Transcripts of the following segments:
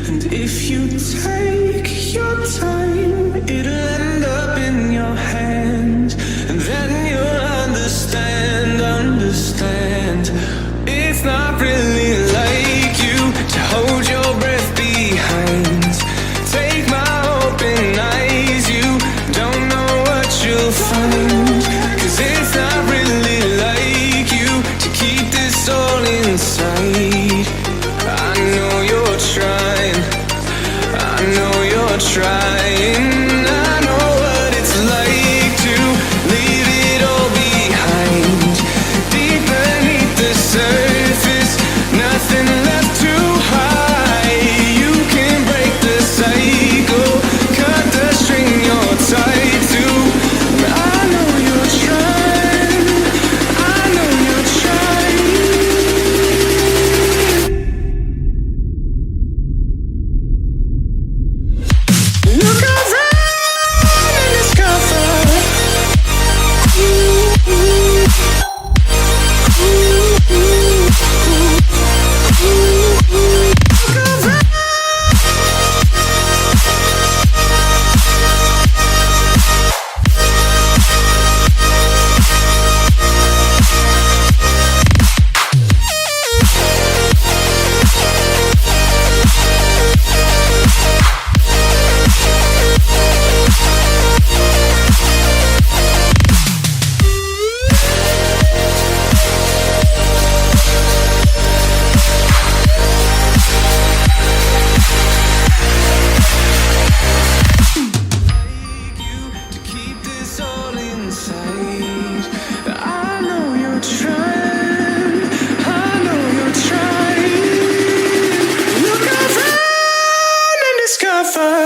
And if you take your time, it'll end up in your hand. And then you'll understand. It's not really like you to hold your breath behind. Take my open eyes, you don't know what you'll find. 'Cause it's not really like you to keep this all inside. I know you're trying, I know you're trying. I know what it's like to leave it all behind. Deep beneath the surface, nothing left to hide. You can break the cycle, cut the string you're tied to. I know you're trying, I know you're trying. Look around and discover to keep this all inside. I know you're trying, I know you're trying. Look around and discover.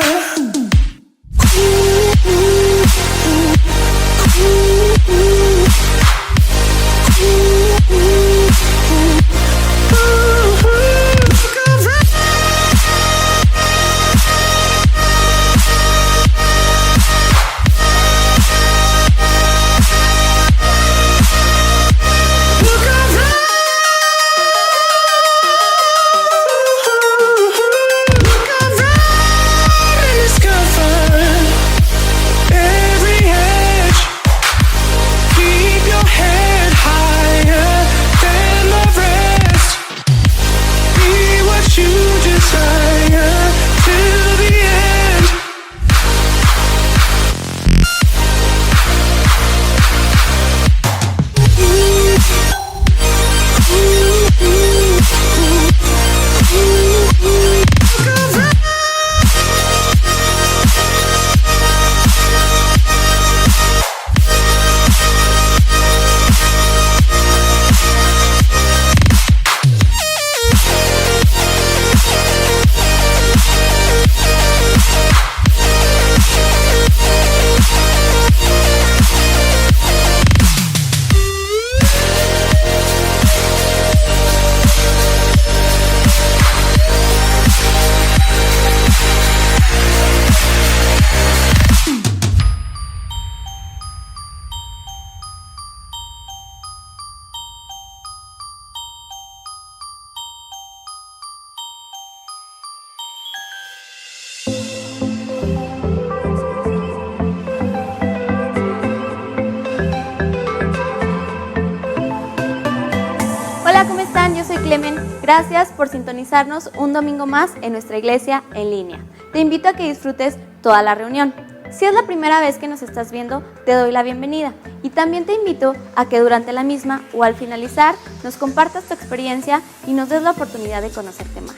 Hola, ¿cómo están? Yo soy Clemen. Gracias por sintonizarnos un domingo más en nuestra iglesia en línea. Te invito a que disfrutes toda la reunión. Si es la primera vez que nos estás viendo, te doy la bienvenida y también te invito a que durante la misma o al finalizar nos compartas tu experiencia y nos des la oportunidad de conocerte más.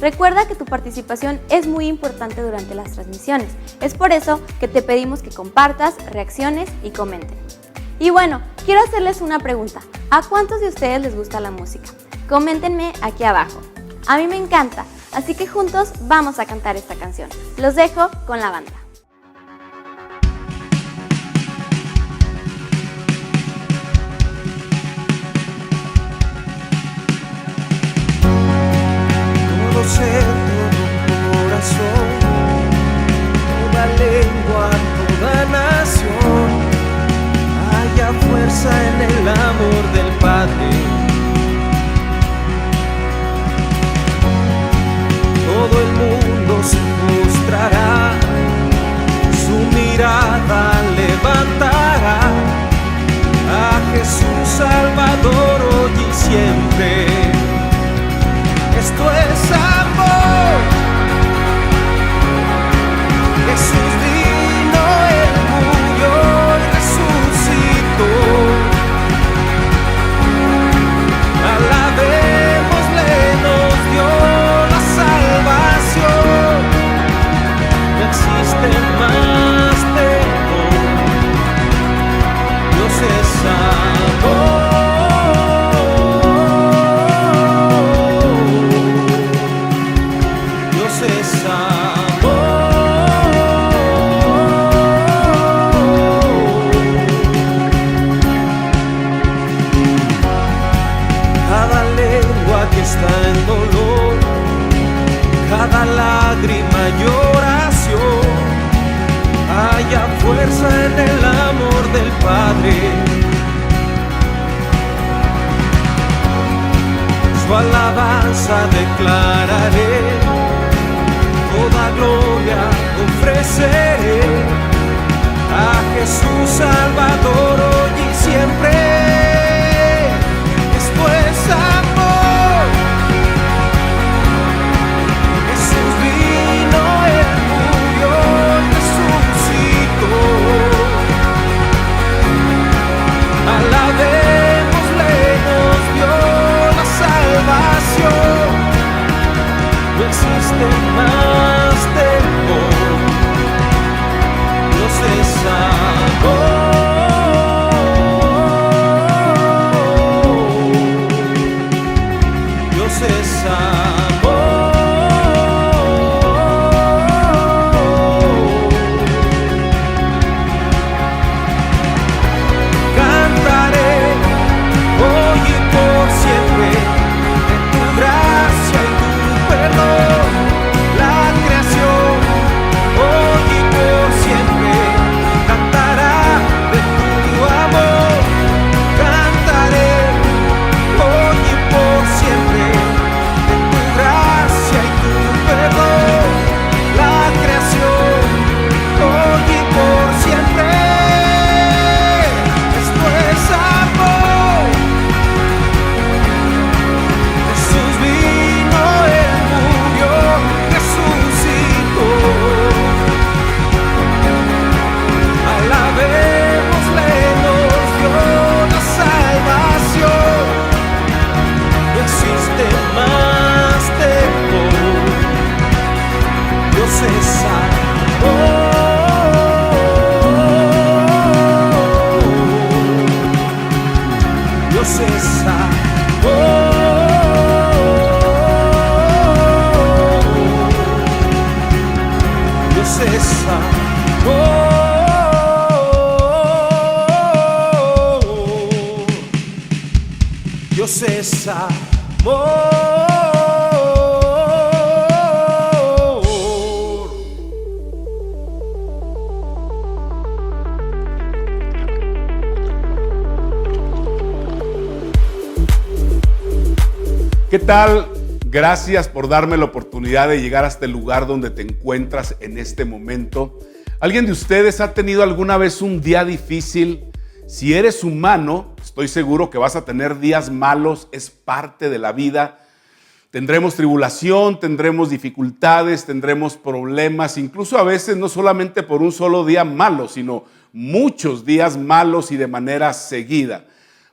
Recuerda que tu participación es muy importante durante las transmisiones. Es por eso que te pedimos que compartas, reacciones y comenten. Y bueno, quiero hacerles una pregunta. ¿A cuántos de ustedes les gusta la música? Coméntenme aquí abajo. A mí me encanta, así que juntos vamos a cantar esta canción. Los dejo con la banda. Conocer todo corazón, toda lengua, toda nación. Haya fuerza en el amor del Padre. Todo el mundo esto es amor. Jesús vino, Él murió y resucitó. Alabémosle, nos dio la salvación. No existe más temor. Dios es amor. Dios es cada lengua que está en dolor, cada lágrima y oración, haya fuerza en el amor del Padre. Su alabanza declararé, toda gloria ofreceré a Jesús Salvador hoy y siempre. Esto es amor. Jesús vino, Él murió y resucitó. Alabémosle, nos dio la salvación. No existe más temor. Dios es amor. Dios es amor. Cantaré hoy y por siempre de tu gracia y tu perdón. La creación hoy y por siempre cantará de tu amor. Cantaré hoy y por siempre de tu gracia y tu perdón. La creación hoy y por siempre. Esto es amor. Jesús vino, Él murió, resucitó. Alabémosle, nos dio la salvación. No existe más temor. Dios es amor. Dios es amor. Dios es amor. Dios es amor. ¿Qué tal? Gracias por darme la oportunidad de llegar hasta el lugar donde te encuentras en este momento. ¿Alguien de ustedes ha tenido alguna vez un día difícil? Si eres humano, estoy seguro que vas a tener días malos, es parte de la vida. Tendremos tribulación, tendremos dificultades, tendremos problemas, incluso a veces no solamente por un solo día malo, sino muchos días malos y de manera seguida.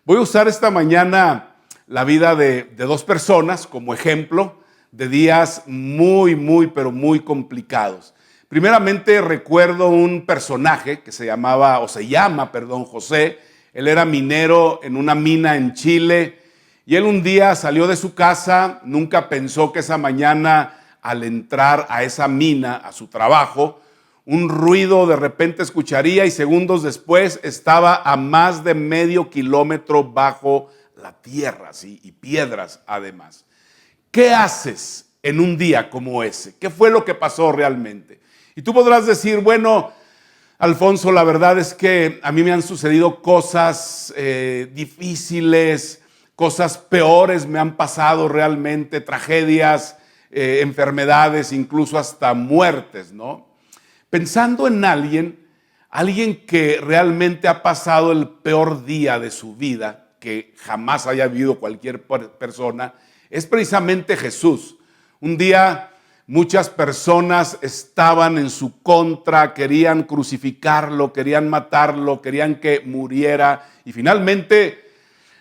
Voy a usar esta mañana la vida de dos personas como ejemplo de días pero muy complicados. Primeramente recuerdo un personaje que se llama José. Él era minero en una mina en Chile y él un día salió de su casa, nunca pensó que esa mañana al entrar a esa mina, a su trabajo, un ruido de repente escucharía y segundos después estaba a más de medio kilómetro bajo la tierra, ¿sí? Y piedras además. ¿Qué haces en un día como ese? ¿Qué fue lo que pasó realmente? Y tú podrás decir, bueno, Alfonso, la verdad es que a mí me han sucedido cosas difíciles, cosas peores me han pasado realmente, tragedias, enfermedades, incluso hasta muertes, ¿no? Pensando en alguien que realmente ha pasado el peor día de su vida, que jamás haya vivido cualquier persona, es precisamente Jesús. Un día muchas personas estaban en su contra, querían crucificarlo, querían matarlo, querían que muriera y finalmente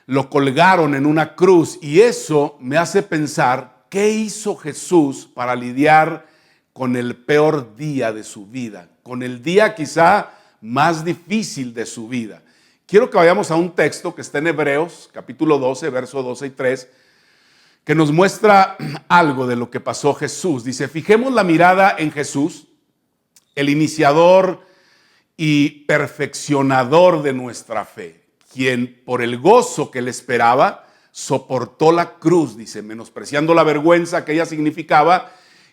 lo colgaron en una cruz. Y eso me hace pensar, ¿qué hizo Jesús para lidiar con el peor día de su vida? Con el día quizá más difícil de su vida. Quiero que vayamos a un texto que está en Hebreos, capítulo 12, versos 12 y 3, que nos muestra algo de lo que pasó Jesús. Dice, fijemos la mirada en Jesús, el iniciador y perfeccionador de nuestra fe, quien por el gozo que le esperaba, soportó la cruz, dice, menospreciando la vergüenza que ella significaba,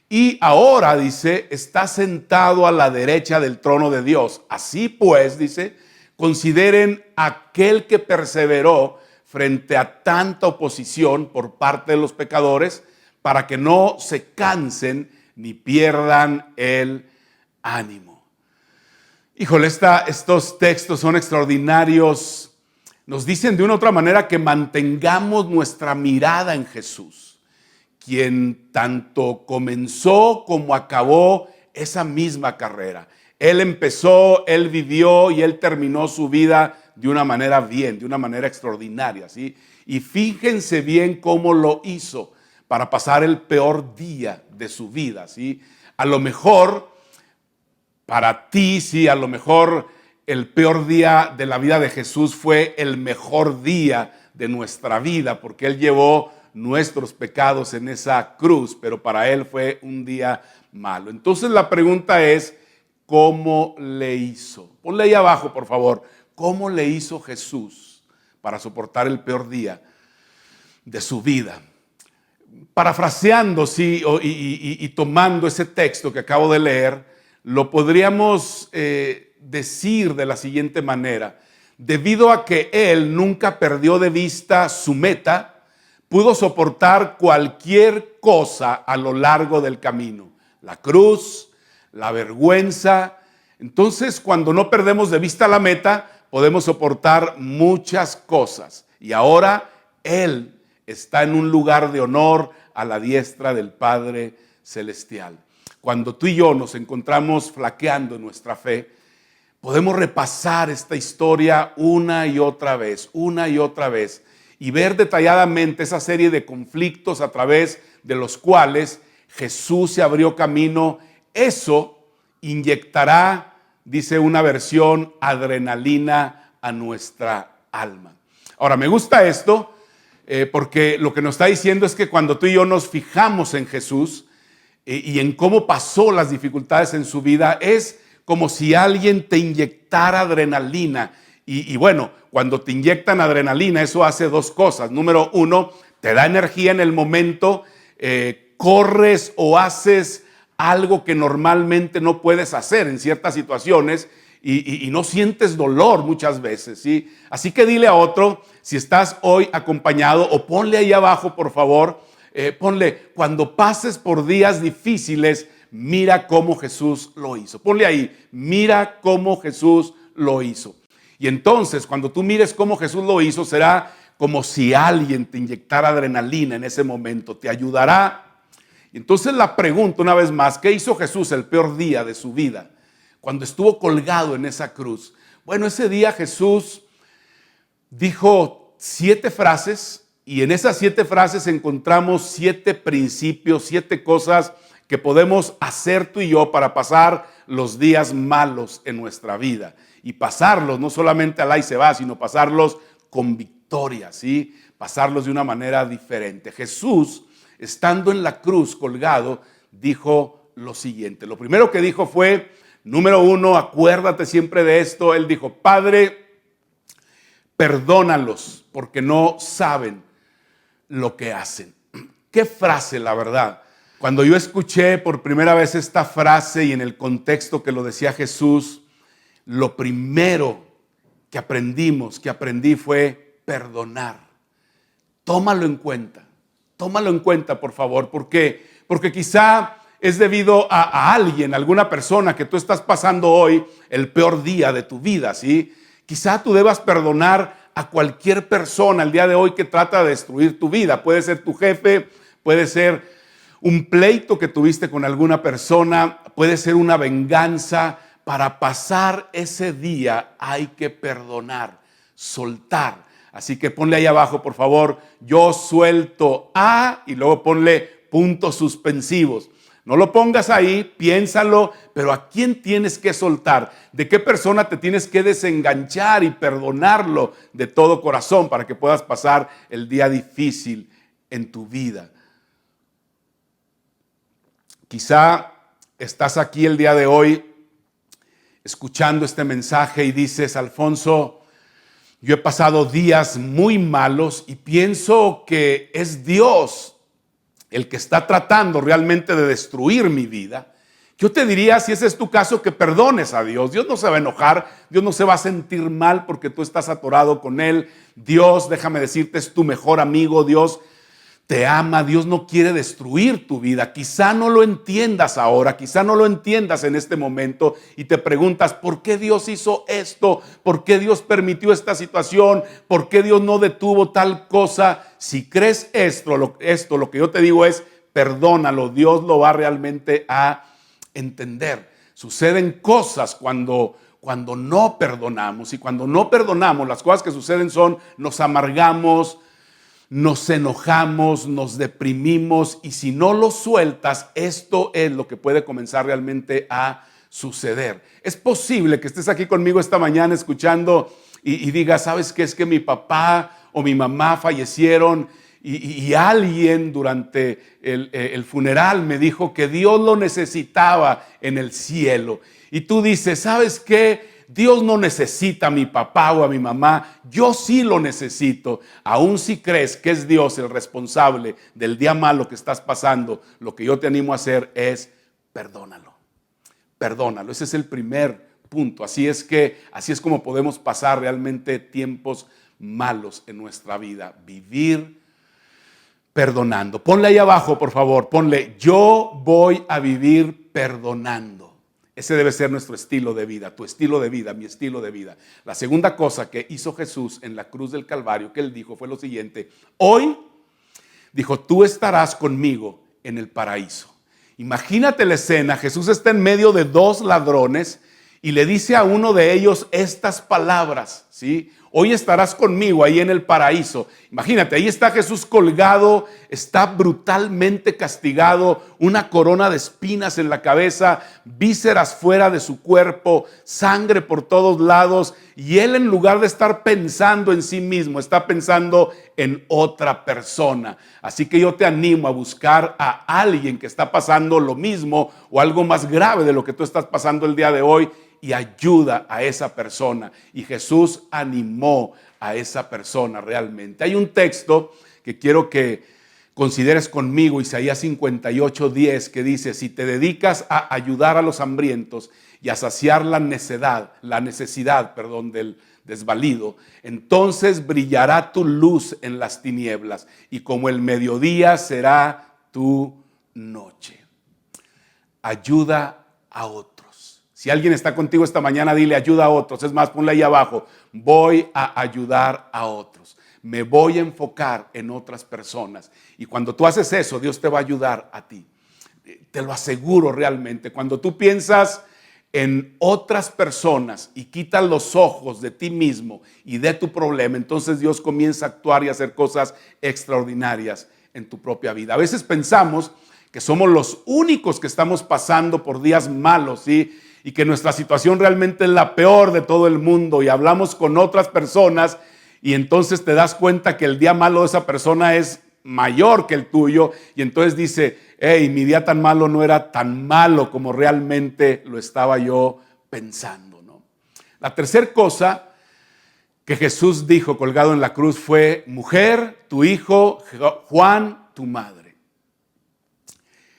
y ahora, dice, está sentado a la derecha del trono de Dios. Así pues, dice, consideren aquel que perseveró frente a tanta oposición por parte de los pecadores, para que no se cansen ni pierdan el ánimo. Híjole, estos textos son extraordinarios. Nos dicen de una u otra manera que mantengamos nuestra mirada en Jesús, quien tanto comenzó como acabó esa misma carrera. Él empezó, Él vivió y Él terminó su vida de una manera bien, de una manera extraordinaria, ¿sí? Y fíjense bien cómo lo hizo para pasar el peor día de su vida, ¿sí? A lo mejor para ti, sí, a lo mejor el peor día de la vida de Jesús fue el mejor día de nuestra vida, porque Él llevó nuestros pecados en esa cruz, pero para Él fue un día malo. Entonces la pregunta es, ¿cómo le hizo? Ponle ahí abajo, por favor. ¿Cómo le hizo Jesús para soportar el peor día de su vida? Parafraseando, sí, y tomando ese texto que acabo de leer, lo podríamos decir de la siguiente manera. Debido a que Él nunca perdió de vista su meta, pudo soportar cualquier cosa a lo largo del camino. La cruz, la vergüenza. Entonces, cuando no perdemos de vista la meta, podemos soportar muchas cosas. Y ahora Él está en un lugar de honor a la diestra del Padre Celestial. Cuando tú y yo nos encontramos flaqueando en nuestra fe, podemos repasar esta historia una y otra vez, y ver detalladamente esa serie de conflictos a través de los cuales Jesús se abrió camino. Eso inyectará, dice una versión, adrenalina a nuestra alma. Ahora, me gusta esto porque lo que nos está diciendo es que cuando tú y yo nos fijamos en Jesús y en cómo pasó las dificultades en su vida, es como si alguien te inyectara adrenalina. Y bueno, cuando te inyectan adrenalina, eso hace dos cosas. Número uno, te da energía en el momento, corres o haces algo que normalmente no puedes hacer en ciertas situaciones y no sientes dolor muchas veces, ¿sí? Así que dile a otro, si estás hoy acompañado, o ponle ahí abajo, por favor, ponle, cuando pases por días difíciles, mira cómo Jesús lo hizo. Ponle ahí, mira cómo Jesús lo hizo. Y entonces, cuando tú mires cómo Jesús lo hizo, será como si alguien te inyectara adrenalina en ese momento, te ayudará. Entonces la pregunta una vez más, ¿qué hizo Jesús el peor día de su vida? Cuando estuvo colgado en esa cruz. Bueno, ese día Jesús dijo 7 frases y en esas 7 frases encontramos 7 principios, 7 cosas que podemos hacer tú y yo para pasar los días malos en nuestra vida. Y pasarlos no solamente al ahí se va, sino pasarlos con victoria, ¿sí? Pasarlos de una manera diferente. Jesús, estando en la cruz colgado, dijo lo siguiente. Lo primero que dijo fue, número 1, acuérdate siempre de esto. Él dijo, Padre, perdónalos porque no saben lo que hacen. Qué frase, la verdad. Cuando yo escuché por primera vez esta frase y en el contexto que lo decía Jesús, lo primero que aprendí fue perdonar. Tómalo en cuenta, por favor. ¿Por qué? Porque quizá es debido a alguien, a alguna persona que tú estás pasando hoy el peor día de tu vida, ¿sí? Quizá tú debas perdonar a cualquier persona el día de hoy que trata de destruir tu vida. Puede ser tu jefe, puede ser un pleito que tuviste con alguna persona, puede ser una venganza. Para pasar ese día hay que perdonar, soltar. Así que ponle ahí abajo, por favor, yo suelto a, y luego ponle puntos suspensivos. No lo pongas ahí, piénsalo, pero ¿a quién tienes que soltar? ¿De qué persona te tienes que desenganchar y perdonarlo de todo corazón para que puedas pasar el día difícil en tu vida? Quizá estás aquí el día de hoy escuchando este mensaje y dices, Alfonso, yo he pasado días muy malos y pienso que es Dios el que está tratando realmente de destruir mi vida. Yo te diría, si ese es tu caso, que perdones a Dios. Dios no se va a enojar, Dios no se va a sentir mal porque tú estás atorado con Él. Dios, déjame decirte, es tu mejor amigo. Dios te ama, Dios no quiere destruir tu vida. Quizá no lo entiendas ahora, quizá no lo entiendas en este momento y te preguntas, ¿por qué Dios hizo esto? ¿Por qué Dios permitió esta situación? ¿Por qué Dios no detuvo tal cosa? Si crees esto, lo que yo te digo es, perdónalo, Dios lo va realmente a entender. Suceden cosas cuando no perdonamos, y cuando no perdonamos, las cosas que suceden son, nos amargamos, nos enojamos, nos deprimimos, y si no lo sueltas, esto es lo que puede comenzar realmente a suceder. Es posible que estés aquí conmigo esta mañana escuchando y digas, ¿sabes qué? Es que mi papá o mi mamá fallecieron y alguien durante el funeral me dijo que Dios lo necesitaba en el cielo. Y tú dices, ¿sabes qué? Dios no necesita a mi papá o a mi mamá, yo sí lo necesito. Aún si crees que es Dios el responsable del día malo que estás pasando, lo que yo te animo a hacer es perdónalo. Perdónalo, ese es el primer punto. Así es como podemos pasar realmente tiempos malos en nuestra vida. Vivir perdonando. Ponle ahí abajo, por favor, ponle, yo voy a vivir perdonando. Ese debe ser nuestro estilo de vida, tu estilo de vida, mi estilo de vida. La segunda cosa que hizo Jesús en la cruz del Calvario, que Él dijo, fue lo siguiente. Hoy, dijo, tú estarás conmigo en el paraíso. Imagínate la escena, Jesús está en medio de dos ladrones y le dice a uno de ellos estas palabras, ¿sí? Hoy estarás conmigo ahí en el paraíso. Imagínate, ahí está Jesús colgado, está brutalmente castigado, una corona de espinas en la cabeza, vísceras fuera de su cuerpo, sangre por todos lados. Y él, en lugar de estar pensando en sí mismo, está pensando en otra persona. Así que yo te animo a buscar a alguien que está pasando lo mismo o algo más grave de lo que tú estás pasando el día de hoy, y ayuda a esa persona. Y Jesús animó a esa persona realmente. Hay un texto que quiero que consideres conmigo, Isaías 58:10, que dice, si te dedicas a ayudar a los hambrientos y a saciar la necesidad del desvalido, entonces brillará tu luz en las tinieblas y como el mediodía será tu noche. Ayuda a otros. Si alguien está contigo esta mañana, dile ayuda a otros. Es más, ponle ahí abajo, voy a ayudar a otros. Me voy a enfocar en otras personas. Y cuando tú haces eso, Dios te va a ayudar a ti. Te lo aseguro realmente. Cuando tú piensas en otras personas y quitas los ojos de ti mismo y de tu problema, entonces Dios comienza a actuar y a hacer cosas extraordinarias en tu propia vida. A veces pensamos que somos los únicos que estamos pasando por días malos, ¿sí? Y que nuestra situación realmente es la peor de todo el mundo, y hablamos con otras personas y entonces te das cuenta que el día malo de esa persona es mayor que el tuyo, y entonces dice, hey, mi día tan malo no era tan malo como realmente lo estaba yo pensando, ¿no? La tercera cosa que Jesús dijo colgado en la cruz fue, mujer, tu hijo, Juan, tu madre.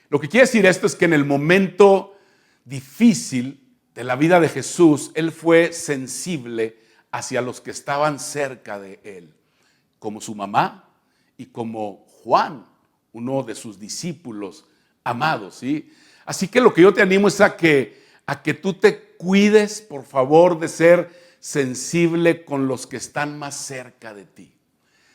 Lo que quiere decir esto es que en el momento difícil de la vida de Jesús, Él fue sensible hacia los que estaban cerca de Él, como su mamá y como Juan, uno de sus discípulos amados, ¿sí? Así que lo que yo te animo es a que tú te cuides, por favor, de ser sensible con los que están más cerca de ti.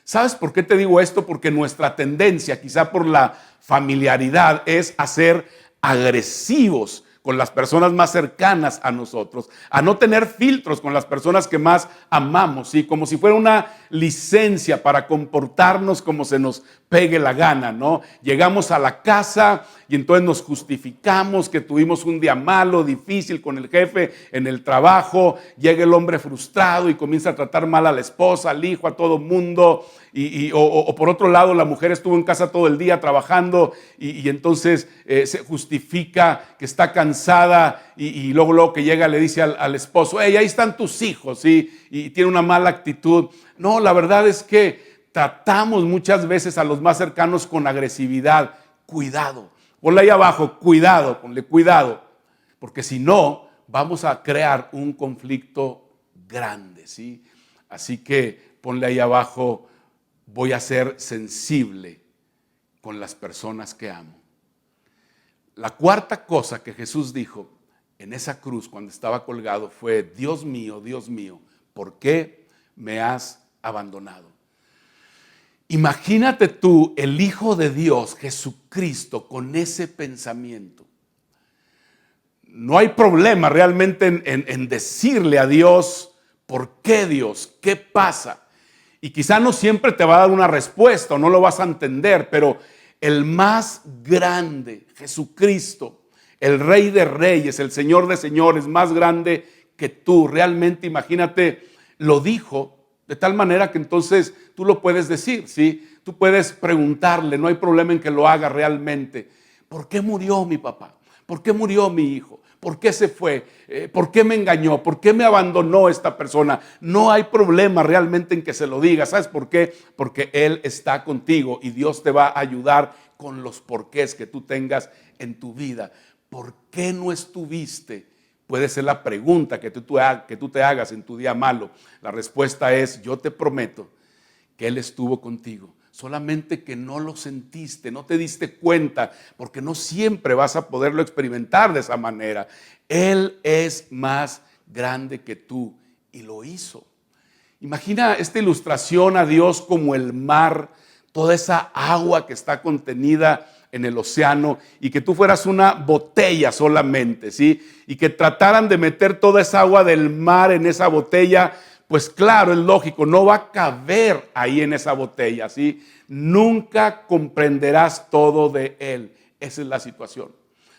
¿Sabes por qué te digo esto? Porque nuestra tendencia, quizá por la familiaridad, es a ser agresivos con las personas más cercanas a nosotros, a no tener filtros con las personas que más amamos, ¿sí? Como si fuera una licencia para comportarnos como se nos pegue la gana, ¿no? Llegamos a la casa y entonces nos justificamos que tuvimos un día malo, difícil con el jefe en el trabajo, llega el hombre frustrado y comienza a tratar mal a la esposa, al hijo, a todo mundo, o por otro lado la mujer estuvo en casa todo el día trabajando y entonces se justifica que está cansada y luego que llega le dice al esposo, hey, ahí están tus hijos, ¿sí? Y tiene una mala actitud. No, la verdad es que tratamos muchas veces a los más cercanos con agresividad. Cuidado, ponle ahí abajo, cuidado, ponle cuidado, porque si no, vamos a crear un conflicto grande, ¿sí? Así que ponle ahí abajo, voy a ser sensible con las personas que amo. La cuarta cosa que Jesús dijo en esa cruz cuando estaba colgado fue, Dios mío, ¿por qué me has abandonado? Imagínate tú, el Hijo de Dios, Jesucristo, con ese pensamiento. No hay problema realmente en decirle a Dios, ¿por qué Dios? ¿Qué pasa? Y quizá no siempre te va a dar una respuesta o no lo vas a entender, pero el más grande, Jesucristo, el Rey de Reyes, el Señor de Señores, más grande que tú, realmente imagínate, lo dijo de tal manera que entonces tú lo puedes decir, ¿sí? Tú puedes preguntarle, no hay problema en que lo haga realmente. ¿Por qué murió mi papá? ¿Por qué murió mi hijo? ¿Por qué se fue? ¿Por qué me engañó? ¿Por qué me abandonó esta persona? No hay problema realmente en que se lo diga. ¿Sabes por qué? Porque Él está contigo y Dios te va a ayudar con los porqués que tú tengas en tu vida. ¿Por qué no estuviste? Puede ser la pregunta que tú te hagas en tu día malo. La respuesta es, yo te prometo que Él estuvo contigo. Solamente que no lo sentiste, no te diste cuenta, porque no siempre vas a poderlo experimentar de esa manera. Él es más grande que tú y lo hizo. Imagina esta ilustración a Dios como el mar, toda esa agua que está contenida en el océano y que tú fueras una botella solamente, ¿sí? Y que trataran de meter toda esa agua del mar en esa botella. Pues claro, es lógico, no va a caber ahí en esa botella, ¿sí? Nunca comprenderás todo de Él. Esa es la situación.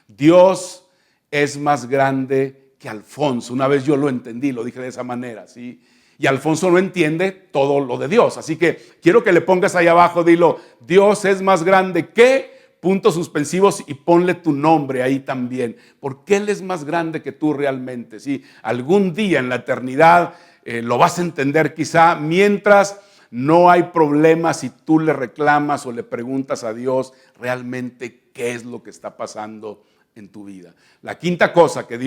Dios es más grande que Alfonso. Una vez yo lo entendí, lo dije de esa manera, ¿sí? Y Alfonso no entiende todo lo de Dios. Así que quiero que le pongas ahí abajo, dilo, Dios es más grande que, puntos suspensivos y ponle tu nombre ahí también. Porque Él es más grande que tú realmente, ¿sí? Algún día en la eternidad lo vas a entender quizá, mientras no hay problema si tú le reclamas o le preguntas a Dios realmente qué es lo que está pasando en tu vida. La quinta cosa que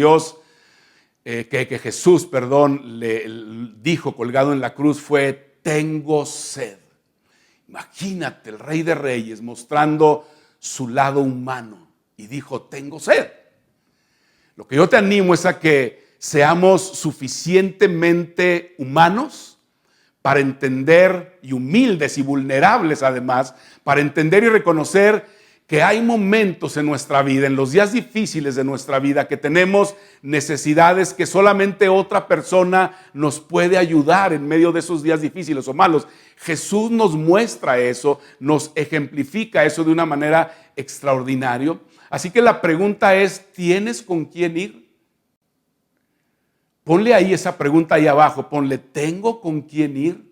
Jesús le dijo colgado en la cruz fue, tengo sed. Imagínate el Rey de Reyes mostrando su lado humano y dijo, tengo sed. Lo que yo te animo es a que seamos suficientemente humanos para entender, y humildes y vulnerables además, para entender y reconocer que hay momentos en nuestra vida, en los días difíciles de nuestra vida, que tenemos necesidades que solamente otra persona nos puede ayudar en medio de esos días difíciles o malos. Jesús nos muestra eso, nos ejemplifica eso de una manera extraordinaria. Así que la pregunta es, ¿tienes con quién ir? Ponle ahí esa pregunta ahí abajo, ponle, ¿tengo con quién ir?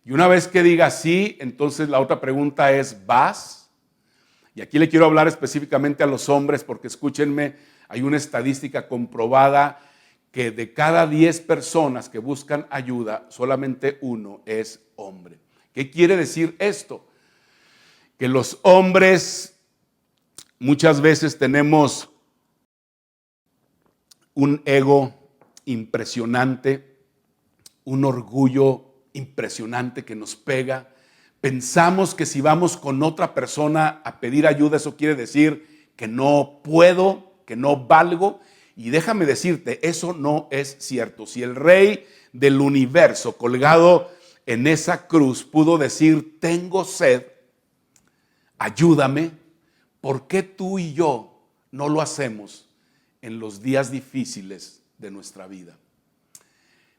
Y una vez que diga sí, entonces la otra pregunta es, ¿vas? Y aquí le quiero hablar específicamente a los hombres porque escúchenme, hay una estadística comprobada que de cada 10 personas que buscan ayuda, solamente uno es hombre. ¿Qué quiere decir esto? Que los hombres muchas veces tenemos un ego impresionante, un orgullo impresionante que nos pega. Pensamos que si vamos con otra persona a pedir ayuda, eso quiere decir que no puedo, que no valgo. Y déjame decirte, eso no es cierto. Si el Rey del universo colgado en esa cruz pudo decir, tengo sed, ayúdame. ¿Por qué tú y yo no lo hacemos en los días difíciles de nuestra vida?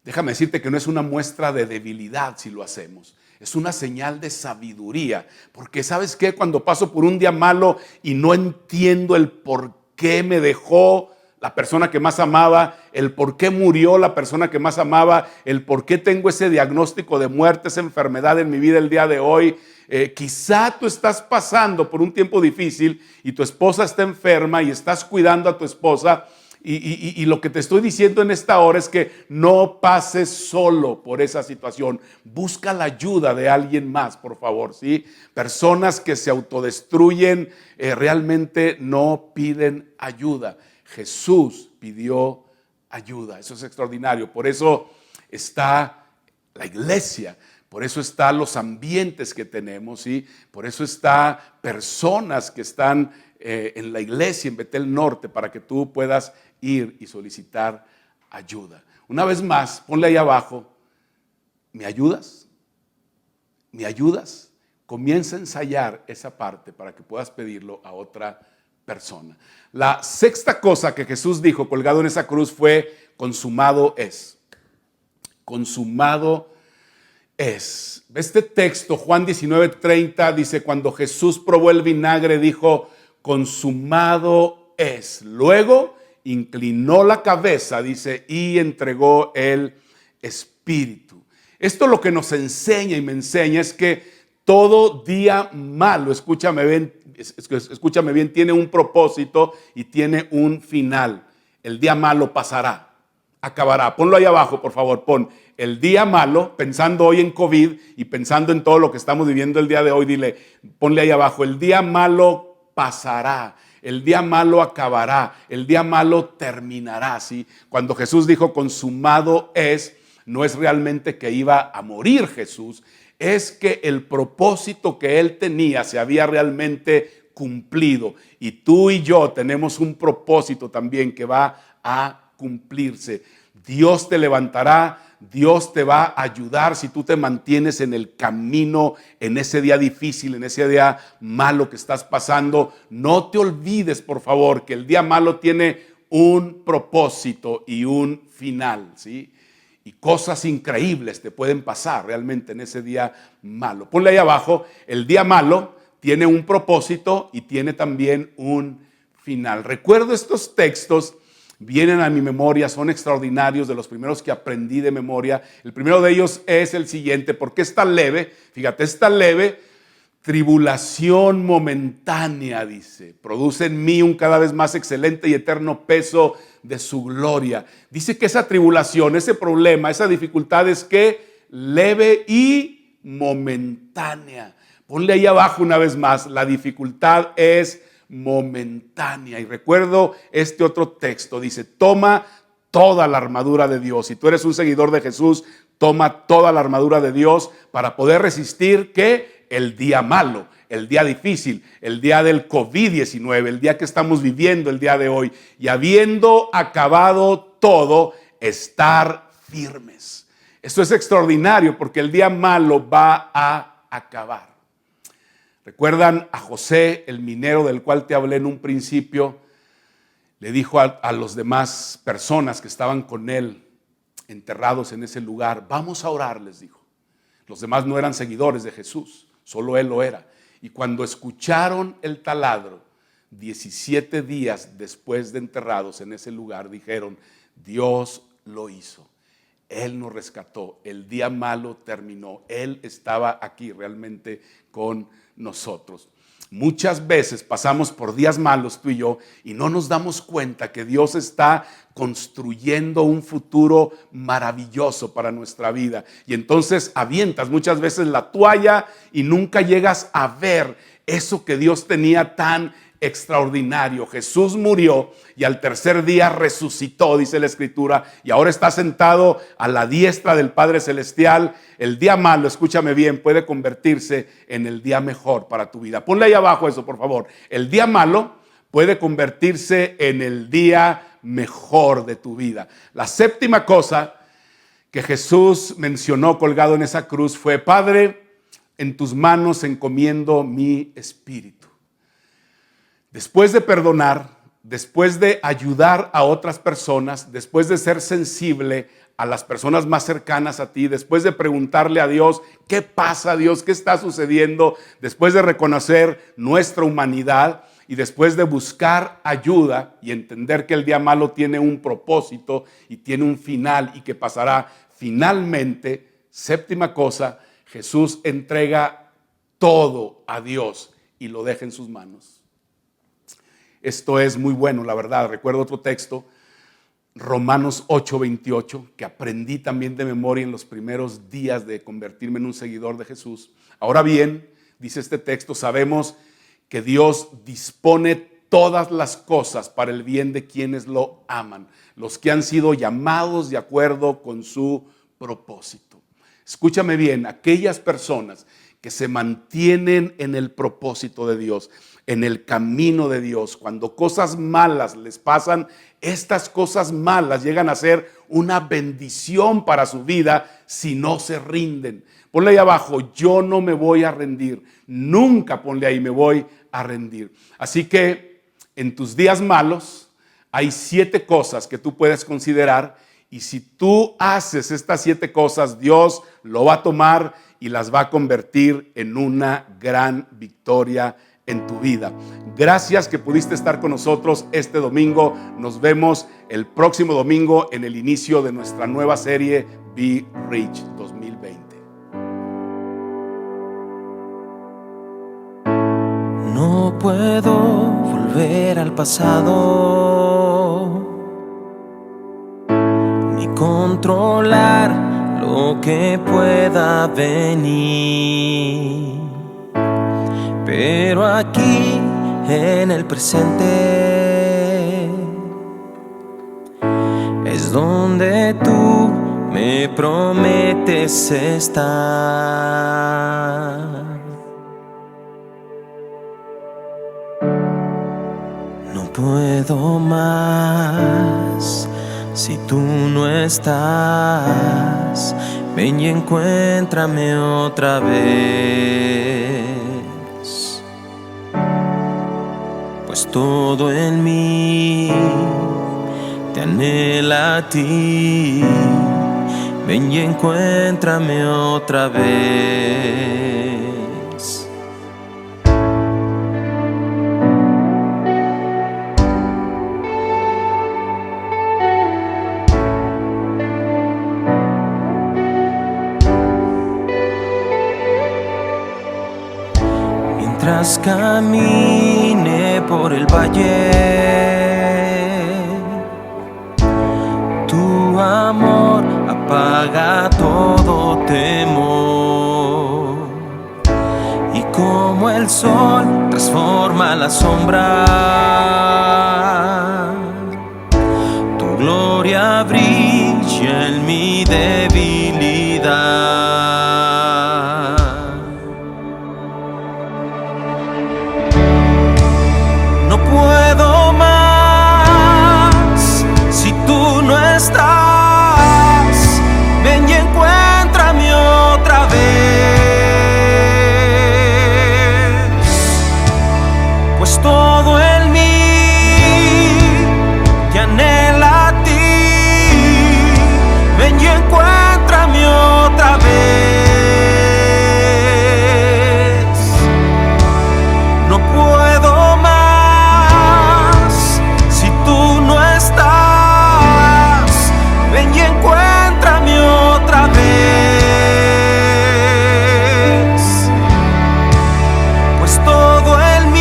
Déjame decirte que no es una muestra de debilidad si lo hacemos. Es una señal de sabiduría. Porque ¿sabes qué? Cuando paso por un día malo y no entiendo el por qué me dejó la persona que más amaba, el por qué murió la persona que más amaba, el por qué tengo ese diagnóstico de muerte, esa enfermedad en mi vida el día de hoy. Quizá tú estás pasando por un tiempo difícil y tu esposa está enferma y estás cuidando a tu esposa. Y lo que te estoy diciendo en esta hora es que no pases solo por esa situación. Busca la ayuda de alguien más, por favor, ¿sí? Personas que se autodestruyen realmente no piden ayuda. Jesús pidió ayuda. Eso es extraordinario. Por eso está la iglesia. Por eso están los ambientes que tenemos, ¿sí? Por eso están personas que están en la iglesia en Betel Norte para que tú puedas ir y solicitar ayuda. Una vez más, ponle ahí abajo, ¿me ayudas? ¿Me ayudas? Comienza a ensayar esa parte para que puedas pedirlo a otra persona. La sexta cosa que Jesús dijo colgado en esa cruz fue, consumado es. Consumado es. Este texto, Juan 19:30, dice, cuando Jesús probó el vinagre, dijo, consumado es. Luego inclinó la cabeza, dice, y entregó el Espíritu. Esto lo que nos enseña y me enseña es que todo día malo, escúchame bien, tiene un propósito y tiene un final. El día malo pasará, acabará. Ponlo ahí abajo, por favor, pon el día malo, pensando hoy en COVID y pensando en todo lo que estamos viviendo el día de hoy, ponle ahí abajo, el día malo pasará. El día malo acabará, el día malo terminará, ¿sí? Cuando Jesús dijo consumado es, no es realmente que iba a morir Jesús, es que el propósito que él tenía se había realmente cumplido. Y tú y yo tenemos un propósito también que va a cumplirse. Dios te levantará, Dios te va a ayudar si tú te mantienes en el camino, en ese día difícil, en ese día malo que estás pasando. No te olvides, por favor, que el día malo tiene un propósito y un final, ¿sí? Y cosas increíbles te pueden pasar realmente en ese día malo. Ponle ahí abajo, el día malo tiene un propósito y tiene también un final. Recuerdo estos textos. Vienen a mi memoria, son extraordinarios, de los primeros que aprendí de memoria. El primero de ellos es el siguiente, porque está leve, fíjate, está leve, tribulación momentánea, dice, produce en mí un cada vez más excelente y eterno peso de su gloria. Dice que esa tribulación, ese problema, esa dificultad es que leve y momentánea. Ponle ahí abajo una vez más, la dificultad es momentánea. Y recuerdo este otro texto, dice, toma toda la armadura de Dios. Si tú eres un seguidor de Jesús, toma toda la armadura de Dios para poder resistir ¿qué? El día malo, el día difícil, el día del COVID-19, el día que estamos viviendo el día de hoy. Y habiendo acabado todo, estar firmes. Esto es extraordinario porque el día malo va a acabar. ¿Recuerdan a José, el minero del cual te hablé en un principio? Le dijo a los demás personas que estaban con él, enterrados en ese lugar, vamos a orar, les dijo. Los demás no eran seguidores de Jesús, solo él lo era. Y cuando escucharon el taladro, 17 días después de enterrados en ese lugar, dijeron, Dios lo hizo. Él nos rescató, el día malo terminó, Él estaba aquí realmente con nosotros. Muchas veces pasamos por días malos tú y yo y no nos damos cuenta que Dios está construyendo un futuro maravilloso para nuestra vida. Y entonces avientas muchas veces la toalla y nunca llegas a ver eso que Dios tenía tan extraordinario. Jesús murió y al tercer día resucitó, dice la Escritura, y ahora está sentado a la diestra del Padre Celestial. El día malo, escúchame bien, puede convertirse en el día mejor para tu vida. Ponle ahí abajo eso, por favor. El día malo puede convertirse en el día mejor de tu vida. La séptima cosa que Jesús mencionó colgado en esa cruz fue: Padre, en tus manos encomiendo mi espíritu. Después de perdonar, después de ayudar a otras personas, después de ser sensible a las personas más cercanas a ti, después de preguntarle a Dios, ¿qué pasa, Dios? ¿Qué está sucediendo? Después de reconocer nuestra humanidad y después de buscar ayuda y entender que el día malo tiene un propósito y tiene un final y que pasará finalmente, séptima cosa, Jesús entrega todo a Dios y lo deja en sus manos. Esto es muy bueno, la verdad. Recuerdo otro texto, Romanos 8:28, que aprendí también de memoria en los primeros días de convertirme en un seguidor de Jesús. Ahora bien, dice este texto, sabemos que Dios dispone todas las cosas para el bien de quienes lo aman, los que han sido llamados de acuerdo con su propósito. Escúchame bien, aquellas personas que se mantienen en el propósito de Dios, en el camino de Dios, cuando cosas malas les pasan, estas cosas malas llegan a ser una bendición para su vida si no se rinden. Ponle ahí abajo, yo no me voy a rendir. Nunca ponle ahí, me voy a rendir. Así que en tus días malos hay 7 cosas que tú puedes considerar, y si tú haces estas 7 cosas, Dios lo va a tomar y las va a convertir en una gran victoria en tu vida. Gracias que pudiste estar con nosotros este domingo. Nos vemos el próximo domingo en el inicio de nuestra nueva serie Be Rich 2020. No puedo volver al pasado ni controlar lo que pueda venir. Pero aquí en el presente es donde tú me prometes estar. No puedo más si tú no estás. Ven y encuéntrame otra vez. Pues todo en mí te anhela a ti. Ven y encuéntrame otra vez. Mientras camine por el valle, tu amor apaga todo temor. Y como el sol transforma la sombra, tu gloria brilla en mi debilidad. No puedo más si tú no estás. Ven y encuéntrame otra vez. Pues todo en mí te anhela a ti. Ven y encuéntrame otra vez. No puedo más si tú no estás. Ven y encuéntrame otra vez. Pues todo en mí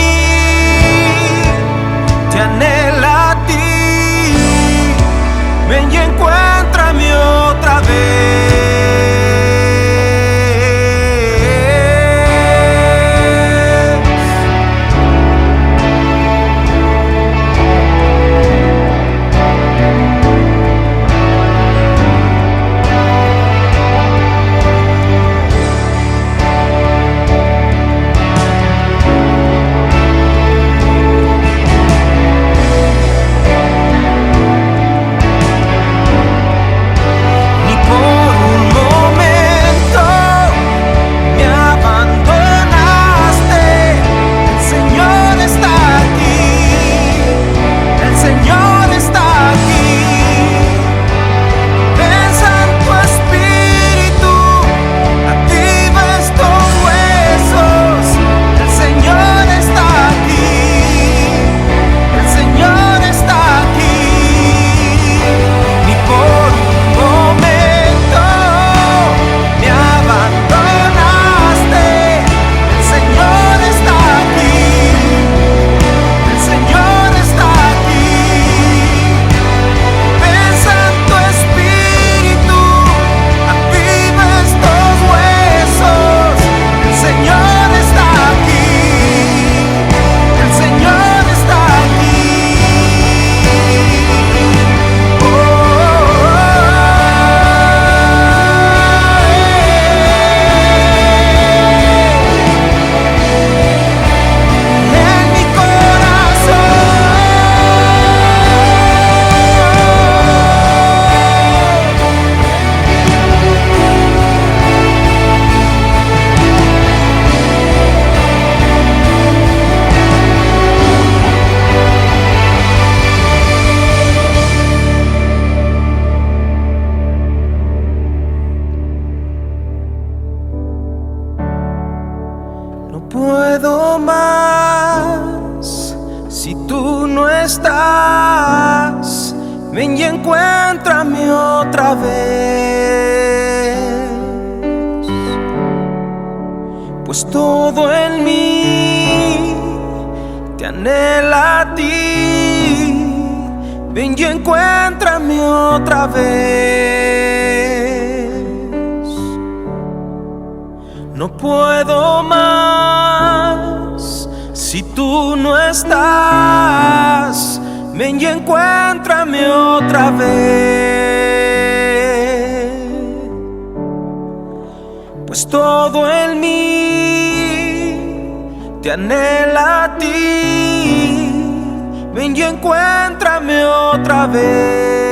ven y encuéntrame otra vez. Pues todo en mí te anhela a ti, ven y encuéntrame otra vez. No puedo más si tú no estás, ven y encuéntrame otra vez. Pues todo en mí te anhela a ti, ven y encuéntrame otra vez.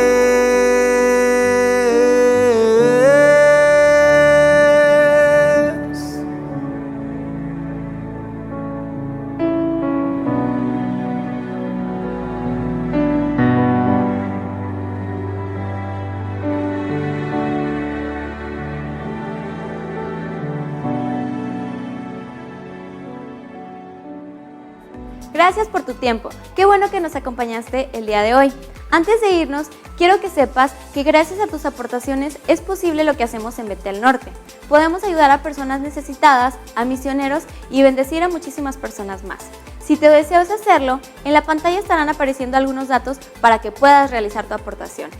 Gracias por tu tiempo. Qué bueno que nos acompañaste el día de hoy. Antes de irnos, quiero que sepas que gracias a tus aportaciones es posible lo que hacemos en Betel Norte. Podemos ayudar a personas necesitadas, a misioneros y bendecir a muchísimas personas más. Si te deseas hacerlo, en la pantalla estarán apareciendo algunos datos para que puedas realizar tu aportación.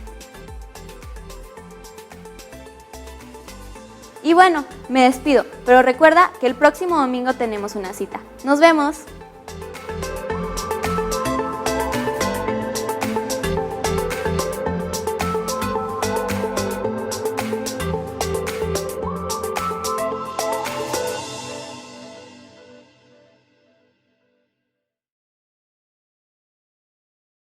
Y bueno, me despido, pero recuerda que el próximo domingo tenemos una cita. ¡Nos vemos!